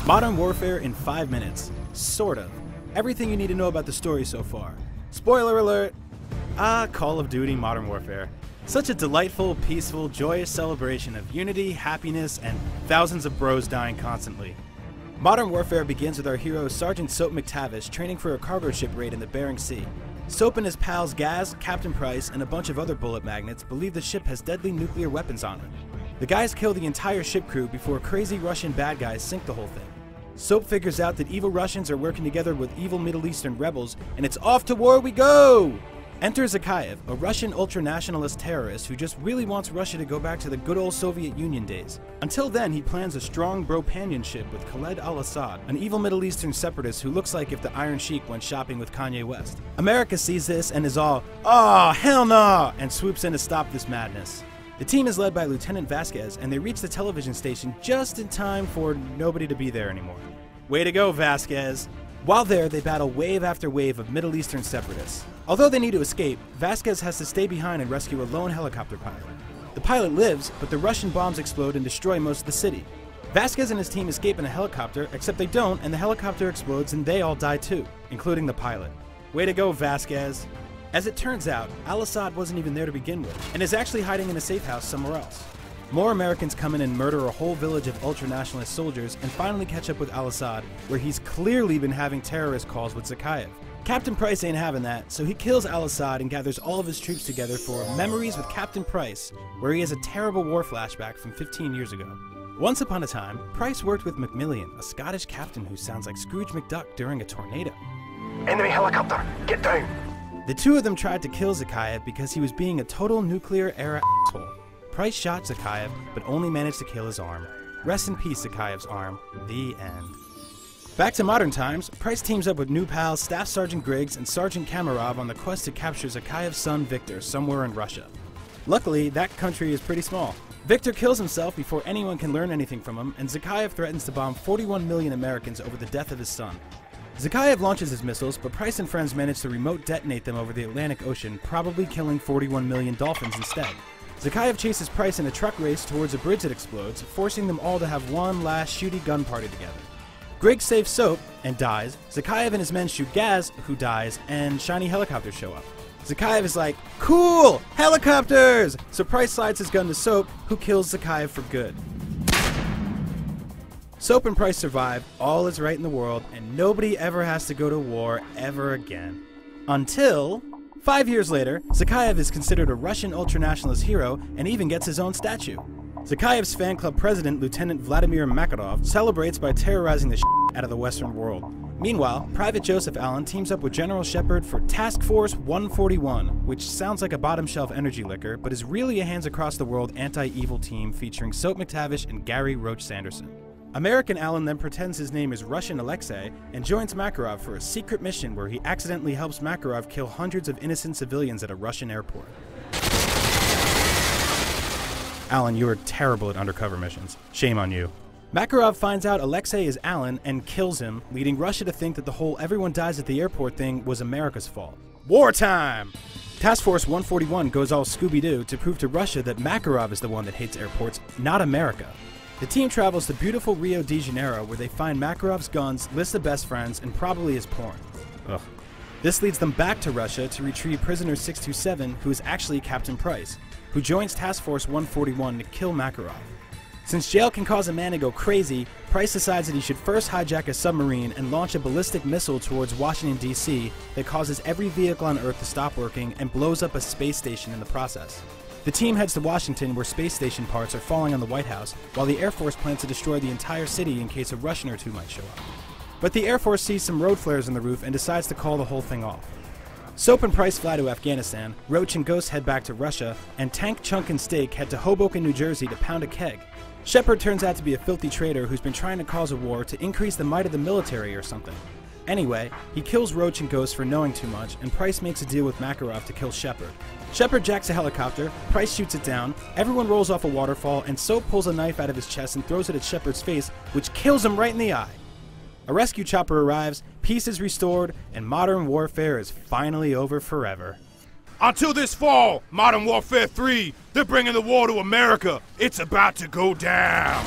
Modern Warfare in 5 minutes. Sort of. Everything you need to know about the story so far. Spoiler alert! Call of Duty Modern Warfare. Such a delightful, peaceful, joyous celebration of unity, happiness, and thousands of bros dying constantly. Modern Warfare begins with our hero Sergeant Soap McTavish training for a cargo ship raid in the Bering Sea. Soap and his pals Gaz, Captain Price, and a bunch of other bullet magnets believe the ship has deadly nuclear weapons on it. The guys kill the entire ship crew before crazy Russian bad guys sink the whole thing. Soap figures out that evil Russians are working together with evil Middle Eastern rebels, and it's off to war we go! Enter Zakhaev, a Russian ultra-nationalist terrorist who just really wants Russia to go back to the good old Soviet Union days. Until then, he plans a strong bro-panionship with Khaled al-Assad, an evil Middle Eastern separatist who looks like if the Iron Sheik went shopping with Kanye West. America sees this and is all, "Oh, hell no!" and swoops in to stop this madness. The team is led by Lieutenant Vasquez, and they reach the television station just in time for nobody to be there anymore. Way to go, Vasquez! While there, they battle wave after wave of Middle Eastern separatists. Although they need to escape, Vasquez has to stay behind and rescue a lone helicopter pilot. The pilot lives, but the Russian bombs explode and destroy most of the city. Vasquez and his team escape in a helicopter, except they don't, and the helicopter explodes and they all die too, including the pilot. Way to go, Vasquez! As it turns out, al-Assad wasn't even there to begin with, and is actually hiding in a safe house somewhere else. More Americans come in and murder a whole village of ultra-nationalist soldiers and finally catch up with al-Assad, where he's clearly been having terrorist calls with Zakhaev. Captain Price ain't having that, so he kills al-Assad and gathers all of his troops together for Memories with Captain Price, where he has a terrible war flashback from 15 years ago. Once upon a time, Price worked with Macmillan, a Scottish captain who sounds like Scrooge McDuck during a tornado. Enemy helicopter, get down! The two of them tried to kill Zakhaev because he was being a total nuclear-era asshole. Price shot Zakhaev, but only managed to kill his arm. Rest in peace, Zakhaev's arm. The end. Back to modern times, Price teams up with new pals Staff Sergeant Griggs and Sergeant Kamarov on the quest to capture Zakhaev's son Victor somewhere in Russia. Luckily, that country is pretty small. Victor kills himself before anyone can learn anything from him, and Zakhaev threatens to bomb 41 million Americans over the death of his son. Zakhaev launches his missiles, but Price and friends manage to remote detonate them over the Atlantic Ocean, probably killing 41 million dolphins instead. Zakhaev chases Price in a truck race towards a bridge that explodes, forcing them all to have one last shooty gun party together. Griggs saves Soap, and dies. Zakhaev and his men shoot Gaz, who dies, and shiny helicopters show up. Zakhaev is like, "Cool! Helicopters!" So Price slides his gun to Soap, who kills Zakhaev for good. Soap and Price survive, all is right in the world, and nobody ever has to go to war ever again. Until 5 years later, Zakhaev is considered a Russian ultranationalist hero and even gets his own statue. Zakhaev's fan club president, Lieutenant Vladimir Makarov, celebrates by terrorizing the shit out of the Western world. Meanwhile, Private Joseph Allen teams up with General Shepard for Task Force 141, which sounds like a bottom-shelf energy liquor, but is really a hands-across-the-world anti-evil team featuring Soap McTavish and Gary Roach Sanderson. American Allen then pretends his name is Russian Alexei and joins Makarov for a secret mission where he accidentally helps Makarov kill hundreds of innocent civilians at a Russian airport. Allen, you are terrible at undercover missions. Shame on you. Makarov finds out Alexei is Allen and kills him, leading Russia to think that the whole everyone dies at the airport thing was America's fault. Wartime! Task Force 141 goes all Scooby-Doo to prove to Russia that Makarov is the one that hates airports, not America. The team travels to beautiful Rio de Janeiro where they find Makarov's guns, list of best friends, and probably his porn. Ugh. This leads them back to Russia to retrieve prisoner 627, who is actually Captain Price, who joins Task Force 141 to kill Makarov. Since jail can cause a man to go crazy, Price decides that he should first hijack a submarine and launch a ballistic missile towards Washington, D.C. that causes every vehicle on Earth to stop working and blows up a space station in the process. The team heads to Washington where space station parts are falling on the White House, while the Air Force plans to destroy the entire city in case a Russian or two might show up. But the Air Force sees some road flares on the roof and decides to call the whole thing off. Soap and Price fly to Afghanistan, Roach and Ghost head back to Russia, and Tank, Chunk, and Steak head to Hoboken, New Jersey to pound a keg. Shepard turns out to be a filthy traitor who's been trying to cause a war to increase the might of the military or something. Anyway, he kills Roach and Ghost for knowing too much, and Price makes a deal with Makarov to kill Shepard. Shepard jacks a helicopter, Price shoots it down, everyone rolls off a waterfall, and Soap pulls a knife out of his chest and throws it at Shepard's face, which kills him right in the eye. A rescue chopper arrives, peace is restored, and modern warfare is finally over forever. Until this fall, Modern Warfare 3, they're bringing the war to America. It's about to go down.